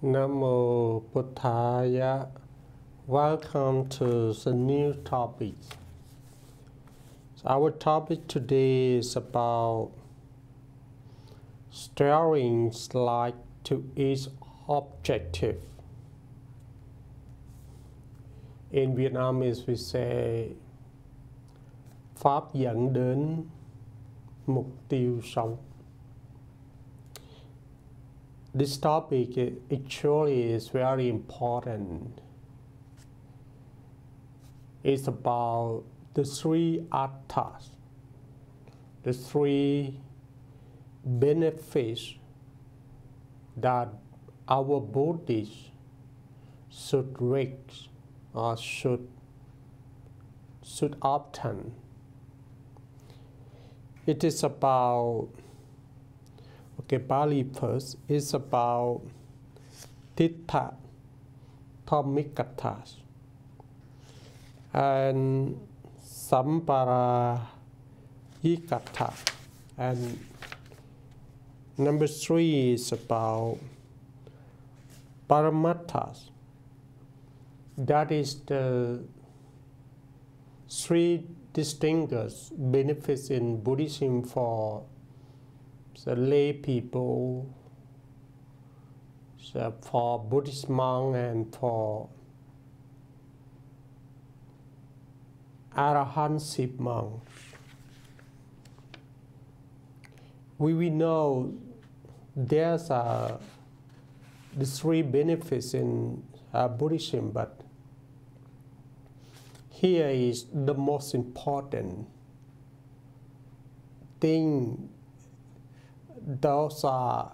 Namo Buddhaya. Welcome to the new topic. Our topic today is about steering light to its objective. In Vietnamese we say Pháp dẫn đến mục tiêu sống. This topic actually is very important. It's about the three arthas, the three benefits that our bodies should reach or should obtain. It is about, Pali first, is about Tittha, Dhammikathas, and Samparayikatha. And number 3 is about Paramathas. That is the 3 distinguished benefits in Buddhism for the lay people, for Buddhist monks, and for Arahantship monks. We know there's the 3 benefits in Buddhism, but here is the most important thing. Those are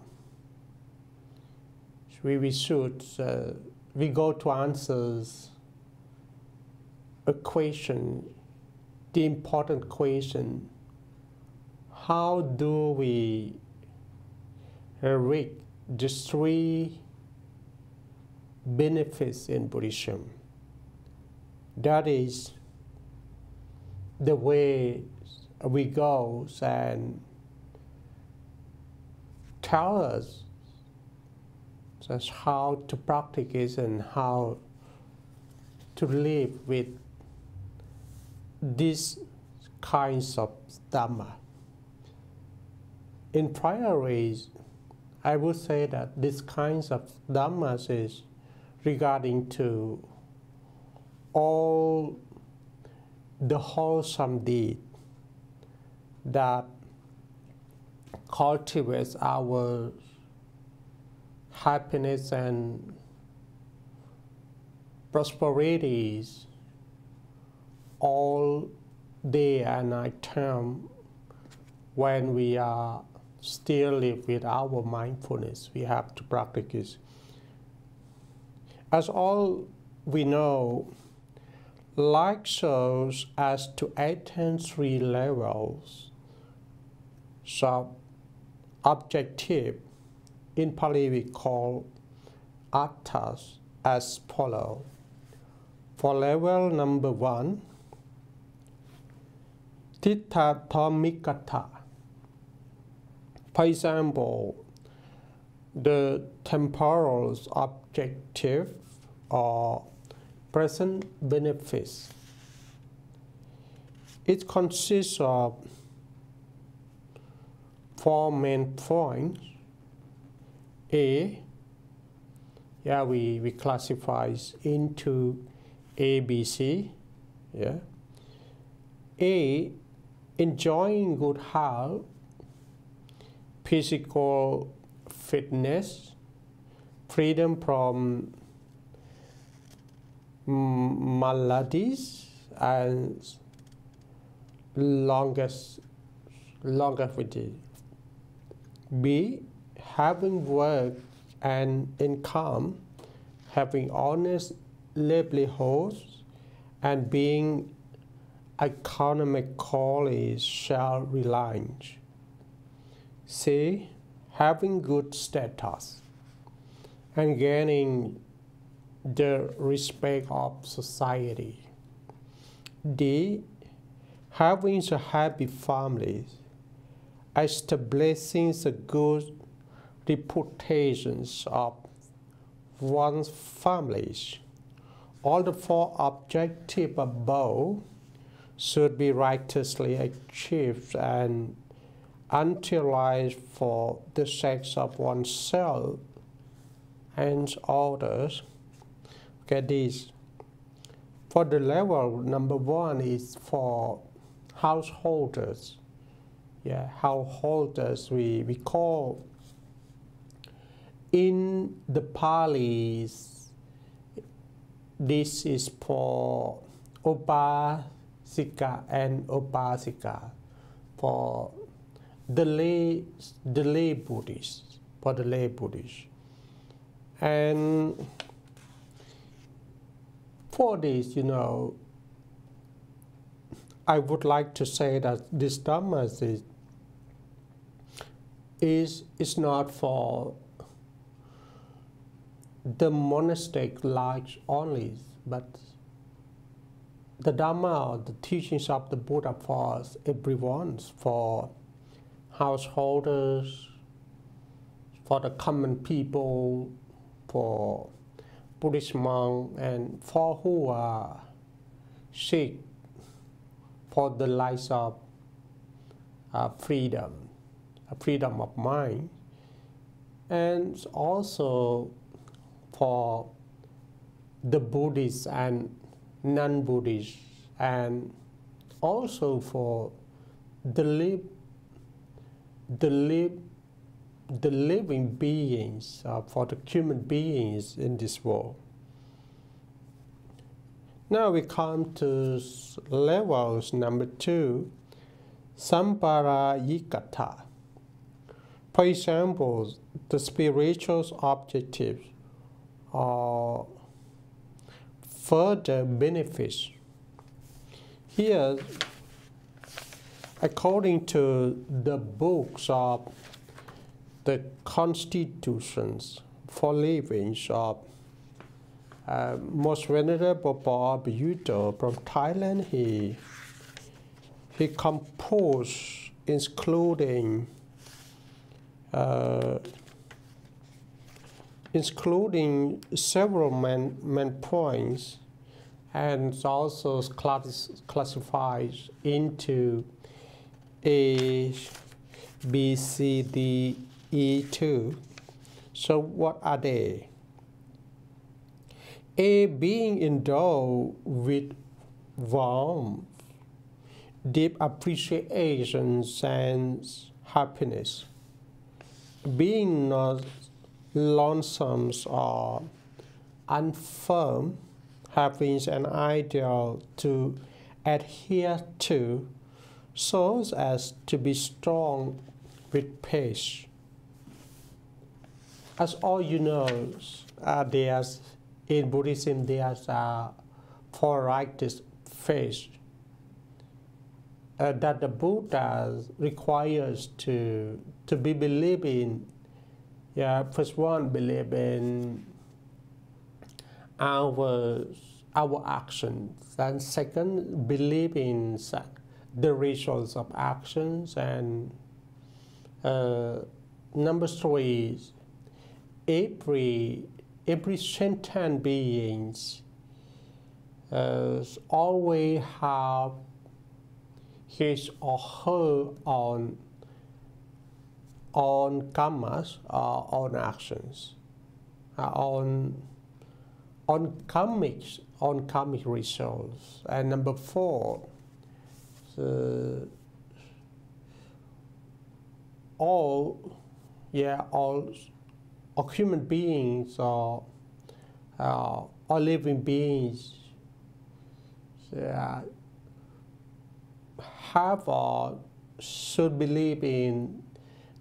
we go to answers a question, the important question: how do we reach the 3 benefits in Buddhism? That is the way we go and tell us just how to practice it and how to live with these kinds of Dharma. In prior ways, I would say that these kinds of Dhammas is regarding to all the wholesome deed that cultivates our happiness and prosperities all day and night time. When we are still live with our mindfulness, we have to practice. As all we know, like souls as to attain 3 levels of objective, in Pali we call arthas, as follows. For level number 1, Tittha Dhammikatha. For example, the temporal objective or present benefits. It consists of 4 main points. We classify into A, B, C. A, enjoying good health, physical fitness, freedom from maladies, and longevity. B, having work and income, having honest livelihoods, and being economically self-reliant. C, having good status and gaining the respect of society. D, having a happy family, establishing the good reputations of one's families. All the four objectives above should be righteously achieved and utilized for the sake of oneself and others. Okay, this. For the level number 1 is for householders. Yeah, householders we call in the Pali. This is for Upasika and Upasika, for the lay Buddhists, for the lay Buddhists. And for this, I would like to say that this Dharma is not for the monastic life only, but the Dharma, the teachings of the Buddha for everyone, for householders, for the common people, for Buddhist monks, and for who are sick, for the life of freedom of mind, and also for the Buddhists and non-Buddhists, and also for the living beings, for the human beings in this world. Now we come to levels number 2, Samparayikata. For example, the spiritual objectives or further benefits. Here, according to the books of the constitutions for living of Most Venerable Bob Yudo from Thailand, he composed including several main points, and also classifies into A, B, C, D, E2. So what are they? A, being endowed with warmth, deep appreciation and happiness. Being not lonesome or unfirm, having an ideal to adhere to, so as to be strong with pace. As all you know, in Buddhism there's 4 righteous faiths that the Buddha requires to be believed in. Yeah, first one, believe in our actions, and second, believe in the results of actions, and number 3, every sentient being always have his or her own karmas, on actions, on karmic results. And number 4, all human beings or living beings have or should believe in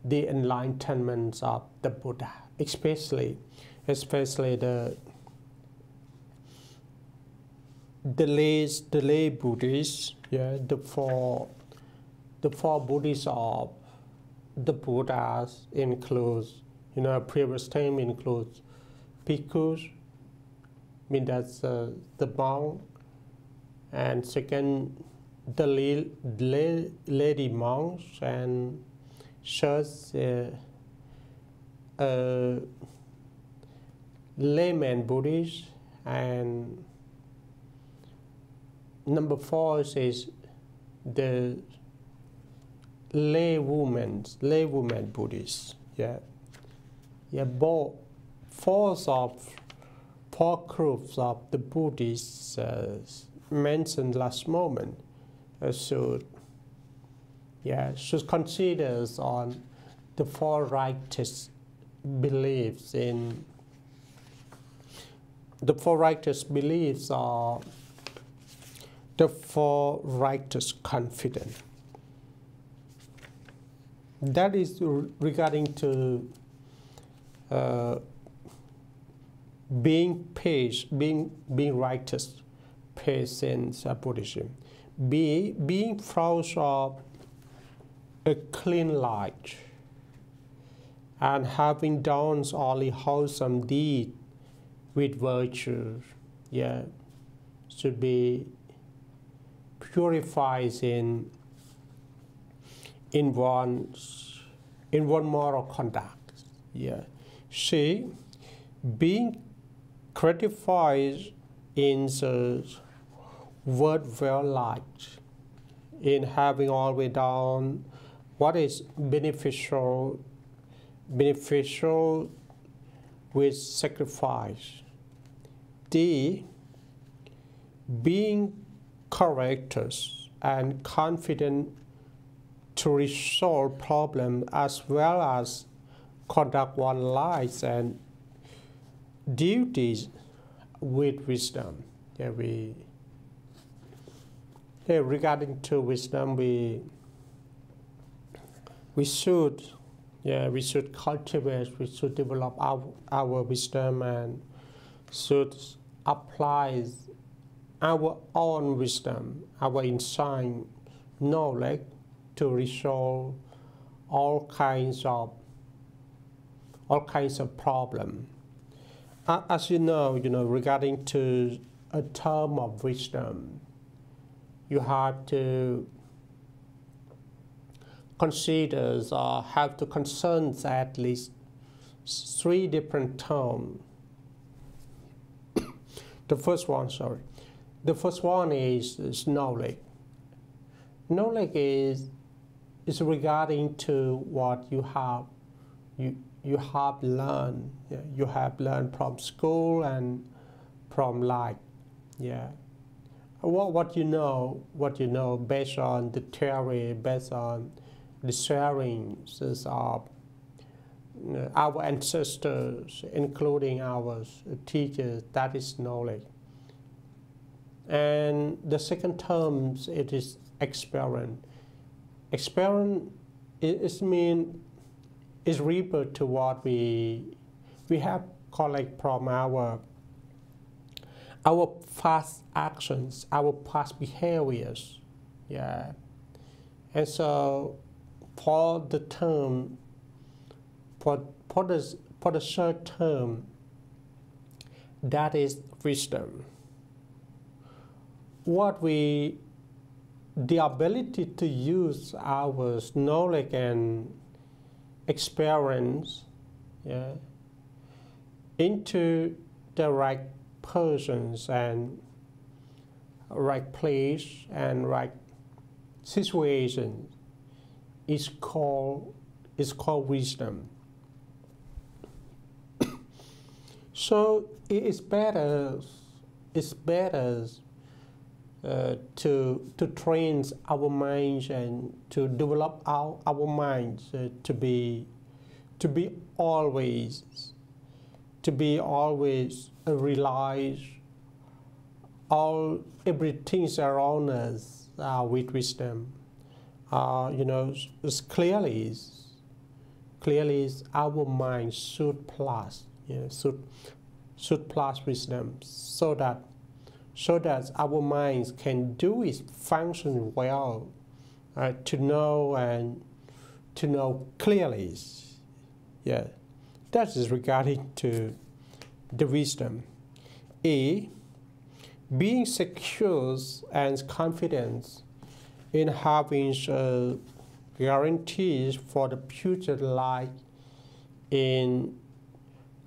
the enlightenment of the Buddha, especially the lay Buddhists. Yeah, the four Buddhists of the Buddhas includes, previous term includes bhikkhus, mean that's the monk, and second, the lady monks, and third, layman Buddhist, and number 4 is the laywoman Buddhist. Both four groups of the Buddhists mentioned last moment should consider on the 4 righteous beliefs in the 4 righteous beliefs are the 4 righteous confidence. That is regarding to being righteous patience Buddhism. Being proud of a clean life and having done only wholesome deed with virtue, should be purified in one's moral conduct. See, being gratified in the worthwhile life, in having always done what is beneficial with sacrifice. D, being courageous and confident to resolve problems as well as conduct one's life and duties with wisdom. Regarding to wisdom, we should cultivate, we should develop our wisdom and should apply our own wisdom, our insight, knowledge to resolve all kinds of problems. As you know, regarding to a term of wisdom, you have to consider or have to concern at least 3 different terms. The first one is knowledge. Knowledge is regarding to what you have learned. You have learned from school and from life. What you know based on the theory, based on the sharings of our ancestors, including our teachers. That is knowledge. And the second term, it is experience. Experience is referred to what we have collect from our past actions, our past behaviors. And so for the term, for the third term, that is wisdom. The ability to use our knowledge and experience into the right persons and right place and right situation is called wisdom. So it's better to train our minds and to develop our minds to be always realize everything around us with wisdom. It's clearly our mind should plus wisdom so that our minds can do its function well, to know clearly. That is regarding to the wisdom. A, being secure and confident in having guarantees for the future life in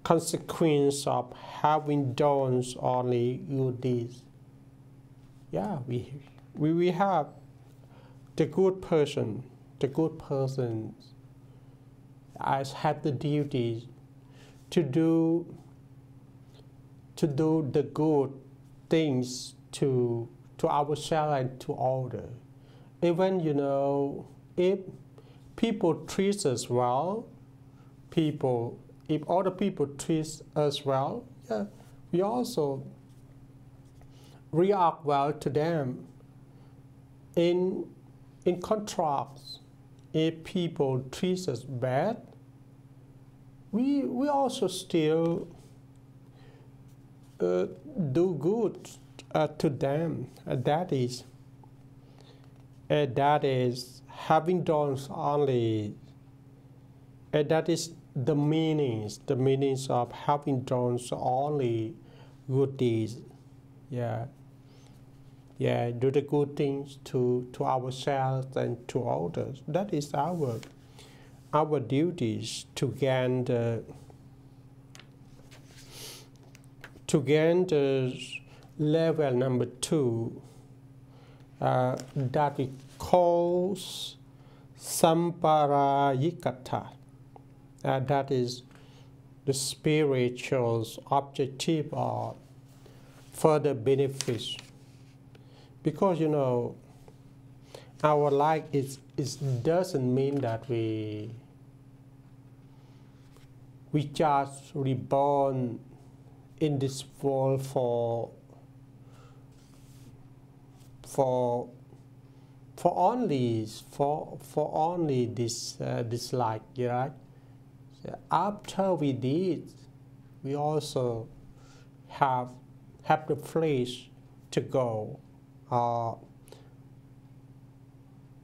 consequence of having done only good deeds. Yeah, we have the good person. The good persons have the duty to do the good things to ourselves and to others. Even, you know, if people treat us well, if other people treat us well, yeah, we also react well to them. In contrast, if people treat us bad, we also still do good to them. That is having done only. That is the meanings of having done only good deeds. Yeah. Yeah, do the good things to ourselves and to others. That is our duties to gain the level number 2 that we call samparayikata. That is the spiritual objective of further benefits. Because, you know, our life doesn't mean that we just reborn in this world for only this life, right? So after we did, we also have the place to go.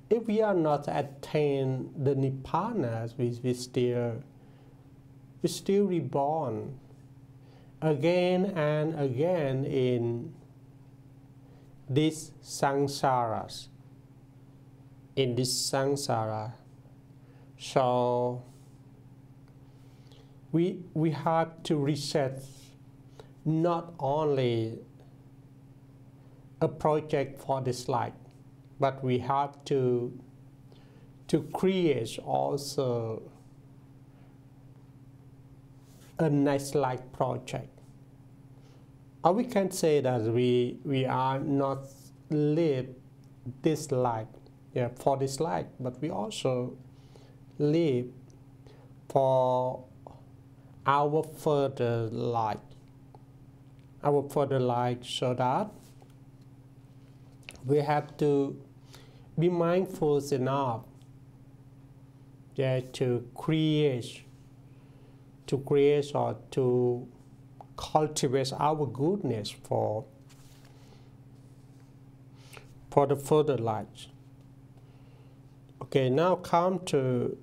If we are not attain the Nibbana, we still reborn again and again in this samsara. So we have to reset not only a project for this life, but we have to create also a next life project. Or we can say that we are not live this life, yeah, for this life, but we also live for our further life. So that we have to be mindful enough, yeah, to create or to cultivate our goodness for the further life. Okay, now come to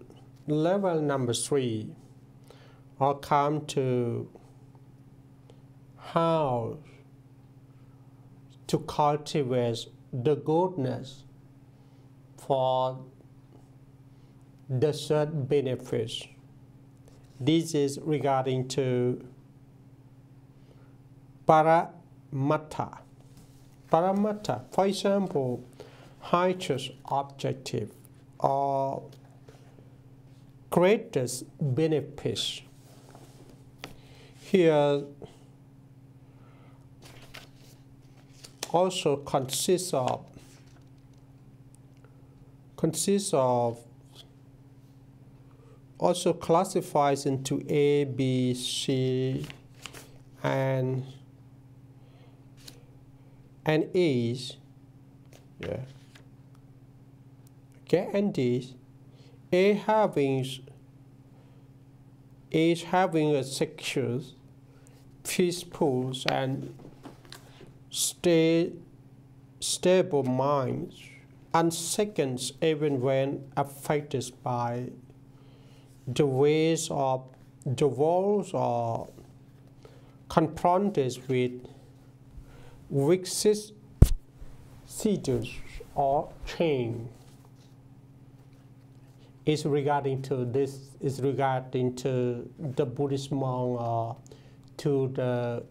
level number 3, or come to how to cultivate the goodness for the third benefits. This is regarding to paramattha. Paramattha, for example, highest objective or greatest benefits. Here also consists of also classifies into A, B, C, and A's. Yeah. Okay, and these A having a secure, peaceful, and stable mind, and second, even when affected by the ways of the world or confronted with vicissitudes or change. is regarding to this, is regarding to the Buddhist monk or to the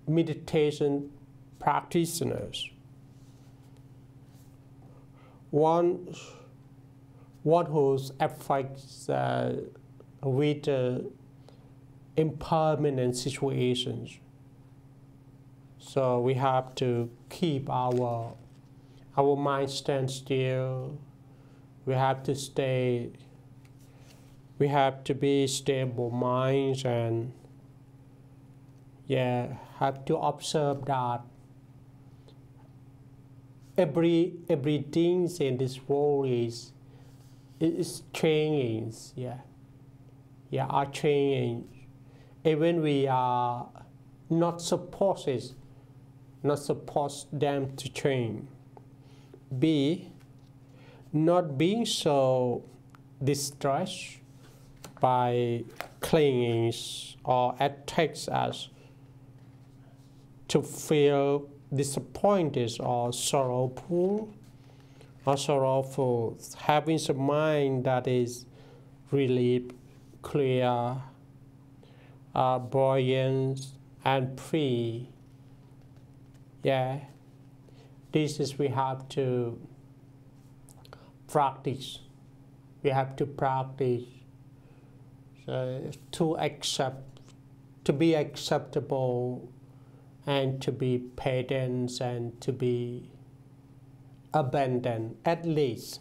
meditation practitioners. One who's affects with impermanent situations. So we have to keep our mind stand still. We have to stay. We have to be stable minds, and have to observe that everything in this world is changing. Are changing. Even we are not supposed them to change. B, not being so distressed by clinging or attacks us to feel disappointed or sorrowful, having a mind that is really clear, buoyant and free. This is we have to practice. We have to practice to accept, to be acceptable, and to be patient, and to be abandoned. At least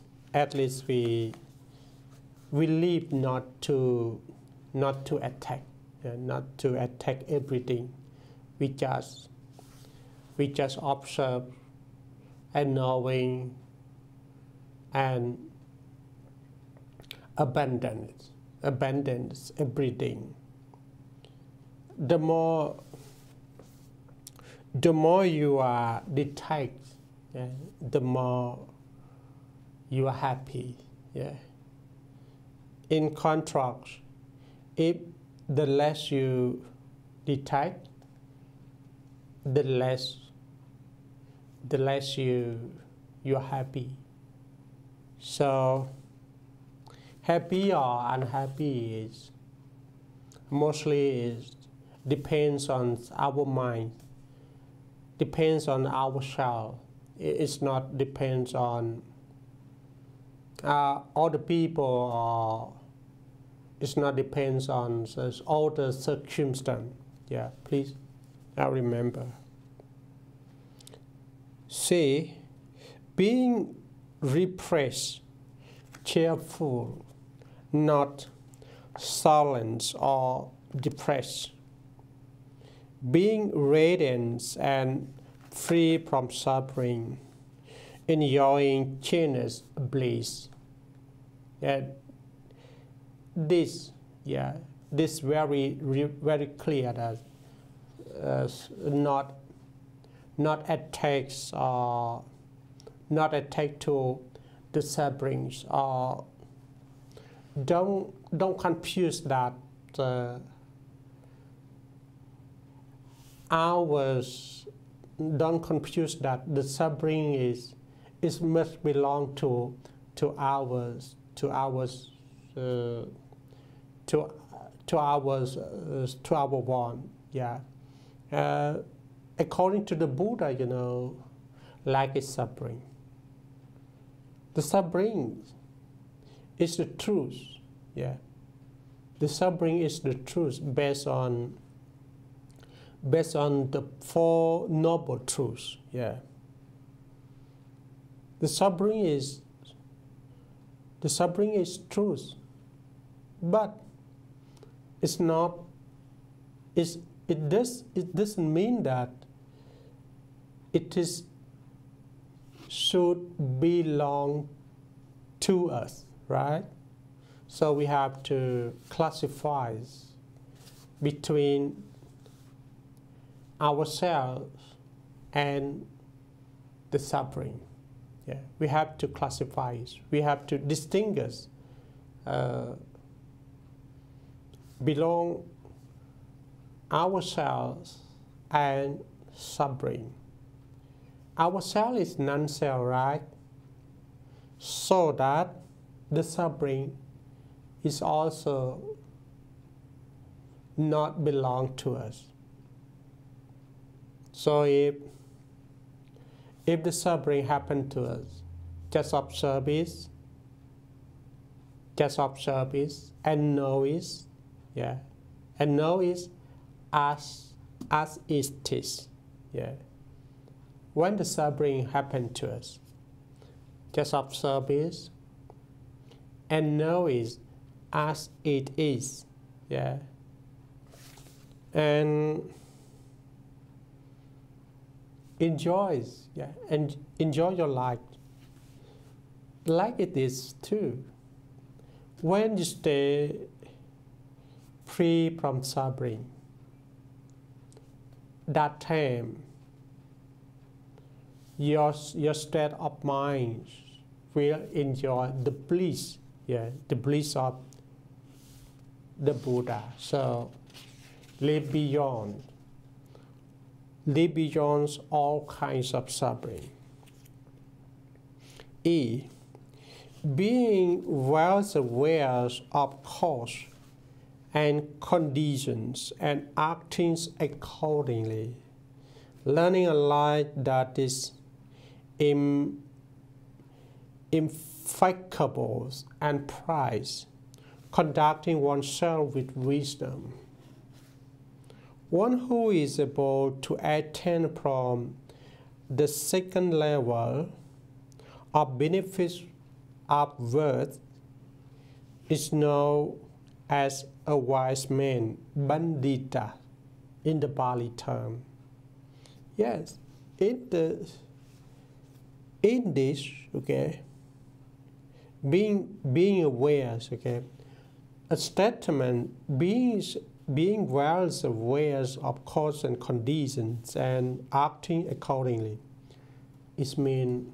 we live not to attack, not to attack everything. We just observe and knowing and abandon everything. The more you are detached, the more you are happy. In contrast, if the less you detach, the less you're happy. So happy or unhappy is mostly depends on our mind, depends on ourselves. It's not depends on other people, or it's not depends on all the circumstance. Please, now remember. C, being repressed, cheerful, not silent or depressed. Being radiant and free from suffering, enjoying genius bliss. This very clear that not attacks or not attack to the sufferings, or don't confuse that don't confuse that the suffering is must belong to our one. According to the Buddha, life is suffering. The suffering is the truth. The suffering is the truth based on the Four Noble Truths. The suffering is truth, but it's not. It doesn't mean that it should belong to us, right? So we have to classify between ourselves and the suffering. We have to classify. We have to distinguish belong ourselves and suffering. Ourself is non-self, right? So that the suffering is also not belong to us. So if the suffering happened to us, just observe it, and know it, yeah, and know it as it is, yeah. When the suffering happened to us, just observe it and know it as it is, yeah, and enjoy, yeah, and enjoy your life like it is too. When you stay free from suffering, that time your state of mind will enjoy the bliss, yeah, the bliss of the Buddha. So live beyond all kinds of suffering. Being well aware of cause and conditions and acting accordingly, learning a life that is impeccable and prized, conducting oneself with wisdom. One who is able to attain from the second level of benefits of worth is known as a wise man, bandita, in the Pali term. Yes, in this, okay, being aware, okay, a statement being well aware of cause and conditions and acting accordingly. It means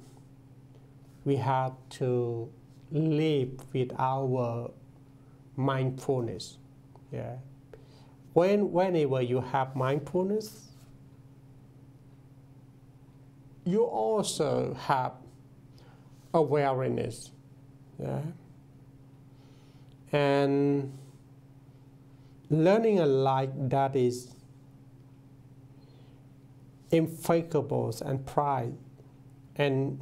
we have to live with our mindfulness. Yeah. Whenever you have mindfulness, you also have awareness. Yeah. And learning a life that is impeccable and pride, and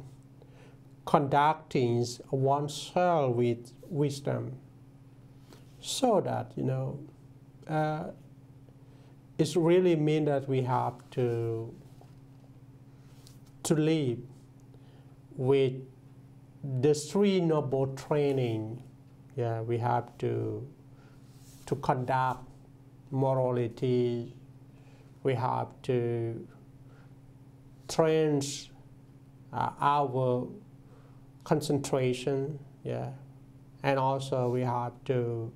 conducting oneself with wisdom, so that, you know, it really means that we have to live with the three noble training. Yeah, we have to conduct morality. We have to train our concentration, yeah, and also we have to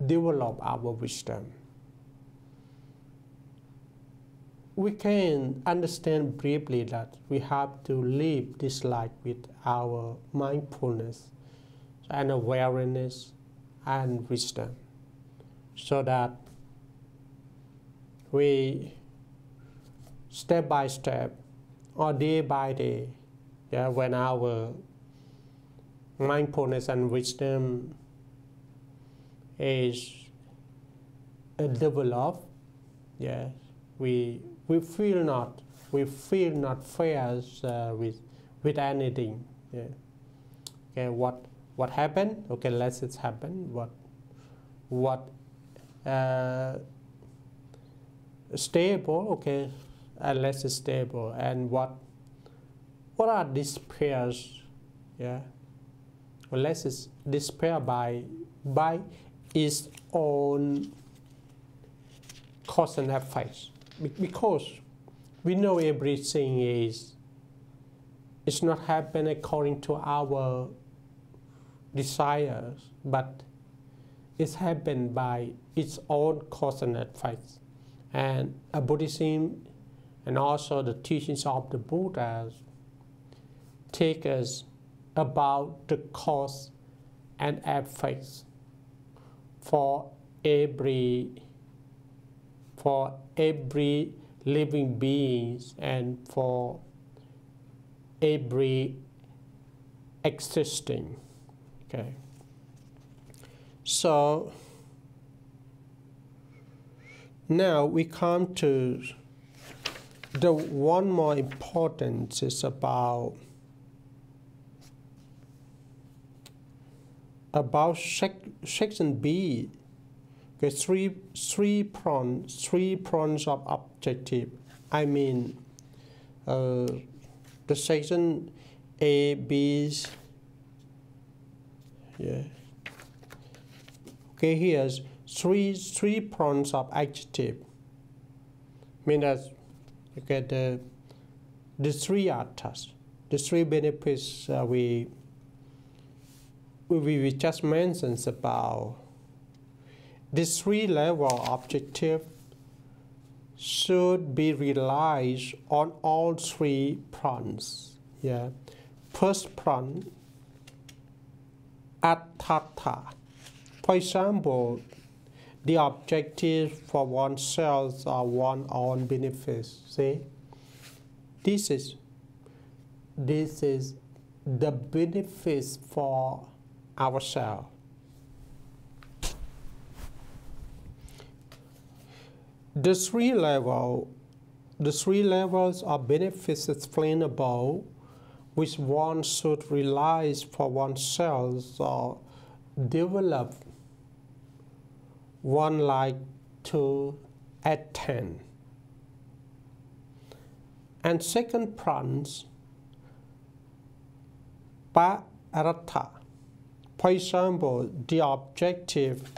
develop our wisdom. We can understand briefly that we have to live this life with our mindfulness and awareness and wisdom, so that we step by step or day by day, yeah, when our mindfulness and wisdom is developed, yes, we feel not fears with anything. Yeah. Okay, what happened? Okay, let it happen. What stable? Okay, unless it's stable. And what are these pairs? Yeah. Unless it's despair by its own cause and effect, because we know everything it's not happen according to our desires, but it's happened by its own cause and effect. And Buddhism and also the teachings of the Buddhas take us about the cause and effects for every living being and for every existing Okay. So now we come to the one more important is about section B. Okay, three prongs of objective. I mean, the section A, B. Yeah. Okay, here's three prongs of adjective. Mean that you get the three arthas, the three benefits we just mentioned about. These three level objective should be realized on all three prongs. Yeah. First prong, atthatha. For example, the objective for oneself or one's own benefits. See, this is the benefits for ourselves. The three levels of benefits explainable, which one should realize for oneself or develop, one like to attain. And second prong, paratha. For example, the objective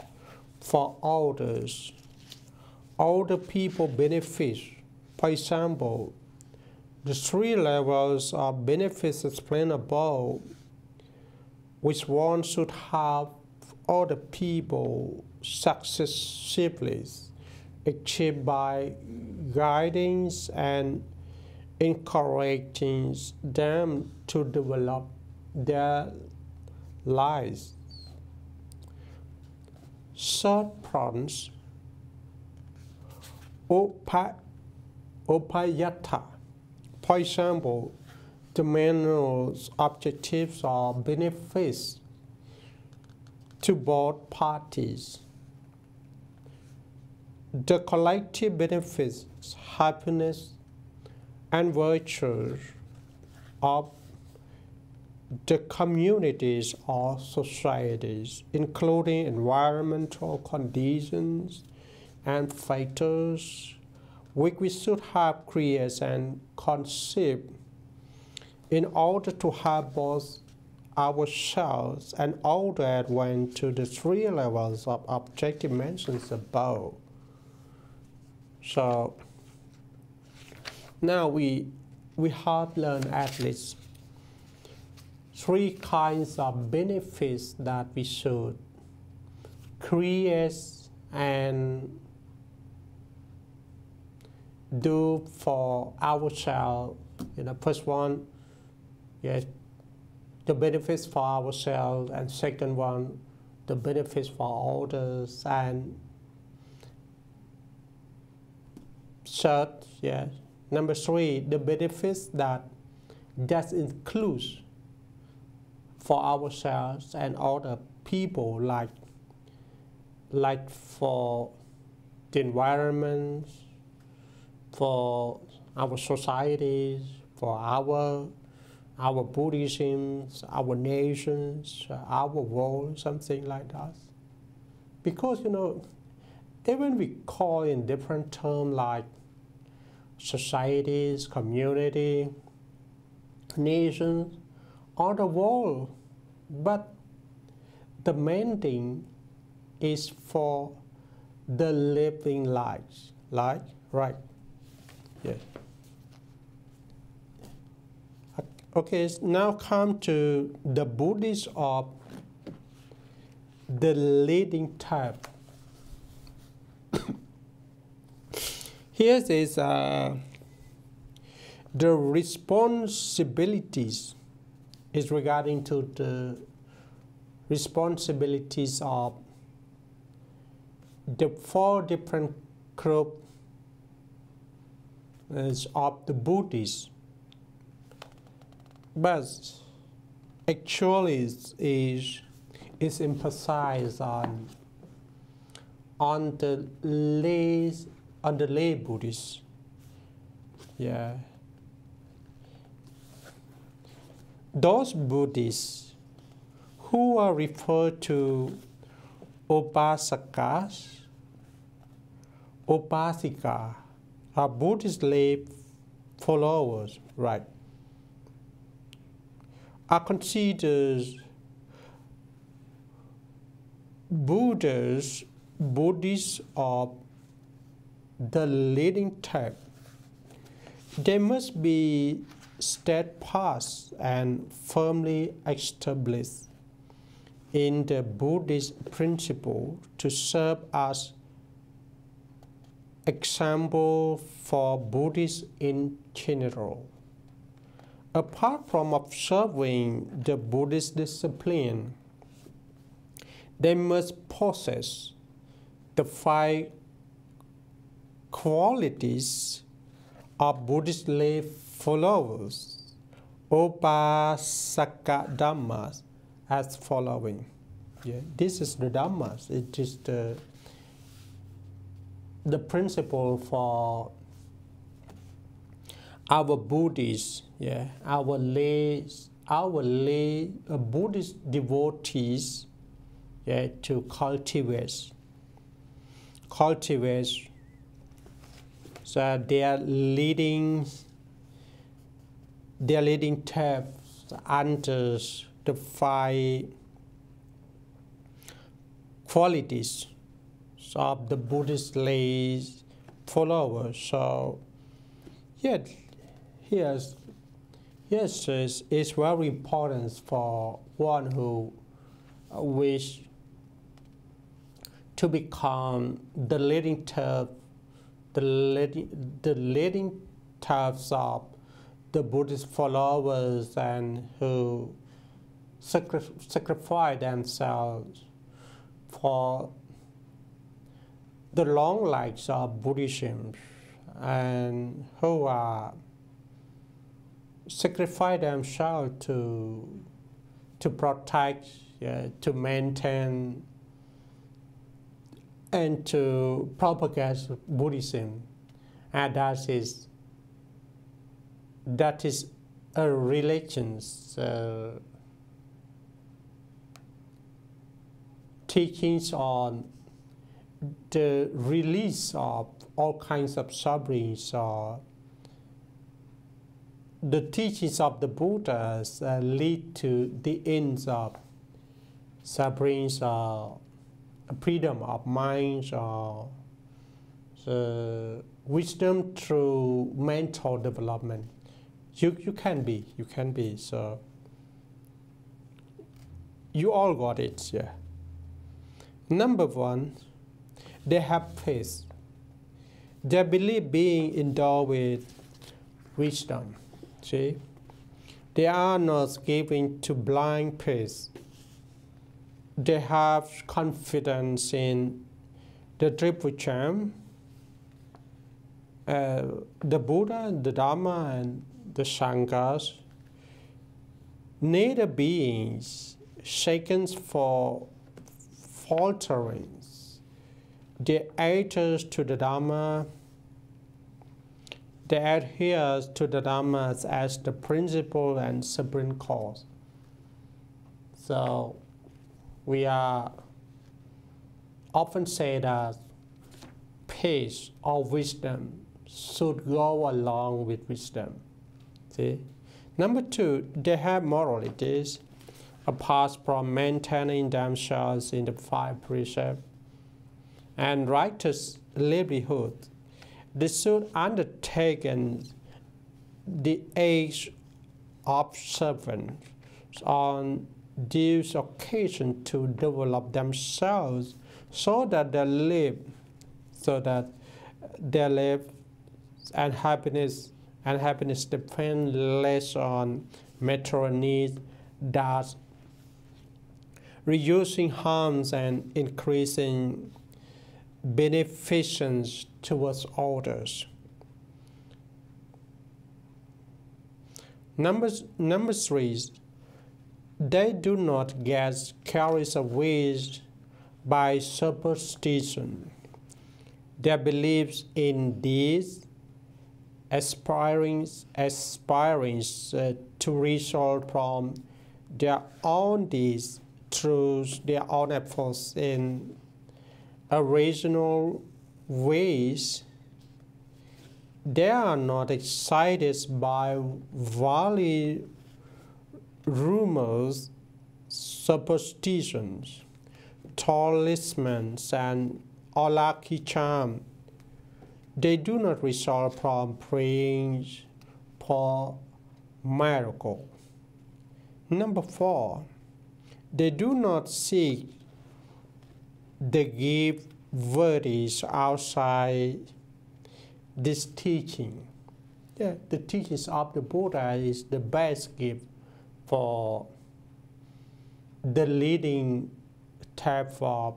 for others. Other people benefit. For example, the three levels of benefits explained above, which one should have other people successively achieved by guiding and encouraging them to develop their lives. Third prong, upayatha. For example, the manual objectives or benefits to both parties. The collective benefits, happiness and virtues of the communities or societies, including environmental conditions and factors which we should have created and conceived in order to have both ourselves and all that went to the three levels of objective mentioned above. So now we have learned at least three kinds of benefits that we should create and do for ourselves. First one, yes, the benefits for ourselves, and second one, the benefits for others, and third, yes, number three, the benefits that includes for ourselves and other people, like for the environment, for our societies, for our Buddhism, our nations, our world, something like that. Because, even we call in different terms like societies, community, nations, or the world, but the main thing is for the living lives, right? Yes. Okay, now come to the Buddhist of the leading type. Here is the responsibilities is regarding to the responsibilities of the four different groups of the Buddhists. But actually is is emphasized on the lay Buddhists. Yeah. Those Buddhists who are referred to Upasakas, Upasika, are Buddhist lay followers, right, are considered Buddhists of the leading type. They must be steadfast and firmly established in the Buddhist principle to serve as example for Buddhists in general. Apart from observing the Buddhist discipline, they must possess the 5 qualities of Buddhist lay followers, Upasaka Dhammas, as following. Yeah, this is the Dhammas. It is the principle for our Buddhists, yeah, our lay Buddhist devotees, yeah, to cultivate. So their leading steps under the 5 qualities of the Buddhist lay followers. So, yes, it's very important for one who wish to become the leading type, the leading types of the Buddhist followers, and who sacrifice themselves for the long lives of Buddhism, and who are sacrifice themselves to protect, to maintain, and to propagate Buddhism. And that is a religion's teachings on the release of all kinds of sufferings, or the teachings of the Buddhas lead to the ends of sufferings, or freedom of mind, or wisdom through mental development. You can be. So you all got it. Yeah. Number 1, they have faith. They believe being endowed with wisdom. See, they are not given to blind faith. They have confidence in the triple charm, the Buddha, the Dharma, and the Sanghas. Neither beings shaken for falterings. They adhere to the Dharma. They adhere to the Dharma as the principle and supreme cause. So we are often say that peace or wisdom should go along with wisdom. See? Number 2, they have moralities apart from maintaining themselves in the 5 precepts and righteous livelihood. They should undertake the age observance on these occasions to develop themselves so that they live and happiness depend less on material needs, thus reducing harms and increasing beneficence towards others. Number 3, they do not get carried away by superstition. Their beliefs in these aspiring to result from their own deeds through their own efforts in original ways. They are not excited by valley rumors, superstitions, talismans, and lucky charm. They do not result from praying for miracle. Number 4, they do not seek the gift worthies outside this teaching. Yeah, the teachings of the Buddha is the best gift for the leading type of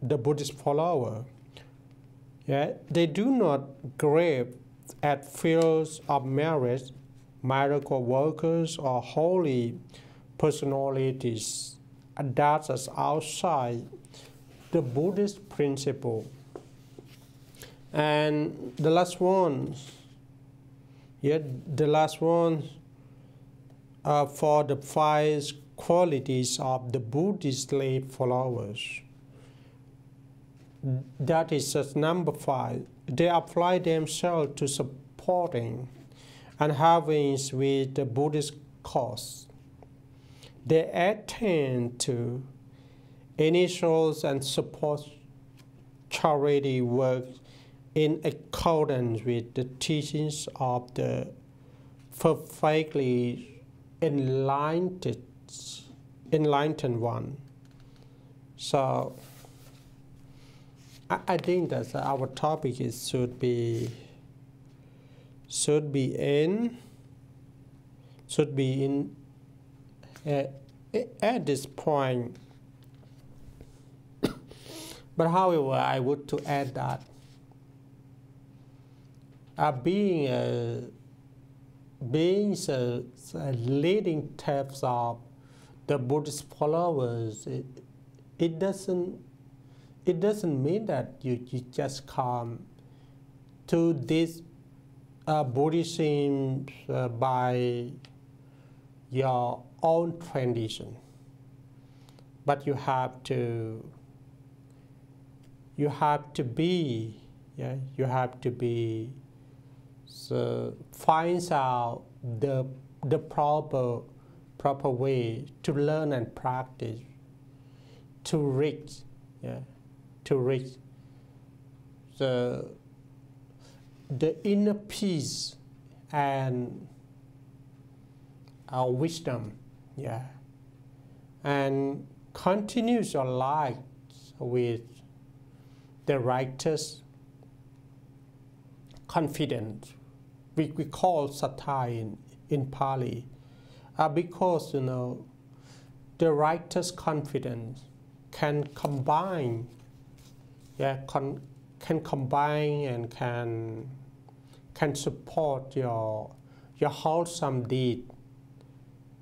the Buddhist follower. Yeah, they do not grave at fields of merit, miracle workers, or holy personalities that is outside the Buddhist principle. And the last one, for the 5 qualities of the Buddhist lay followers. That is just number 5. They apply themselves to supporting and having with the Buddhist cause. They attend to initials and support charity work in accordance with the teachings of the perfectly enlightened one. So I think that our topic should be in at this point. But however, I would to add that being a leading types of the Buddhist followers, it doesn't mean that you just come to this Buddhism by your own tradition, but you have to be so finds out the proper way to learn and practice to reach the inner peace and our wisdom, and continues your life with the righteous confidence. We call Sakya in Pali, because the righteous confidence can combine, can combine and can support your wholesome deed,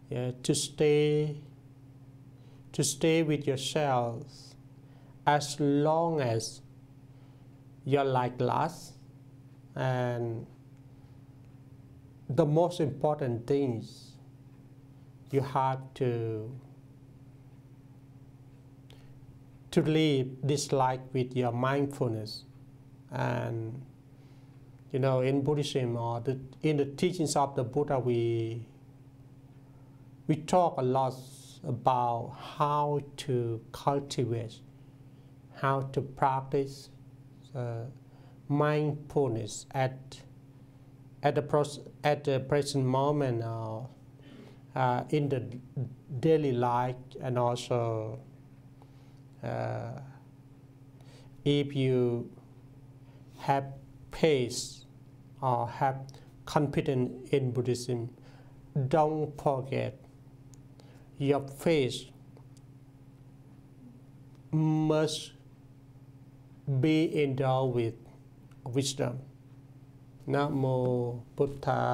to stay with yourself as long as your life lasts. And the most important thing is you have to live this life with your mindfulness. And in Buddhism or in the teachings of the Buddha, we talk a lot about how to cultivate, how to practice mindfulness at the present moment, in the daily life, and also if you have faith or have confidence in Buddhism, don't forget your faith must be endowed with wisdom. Namo Buddhaya.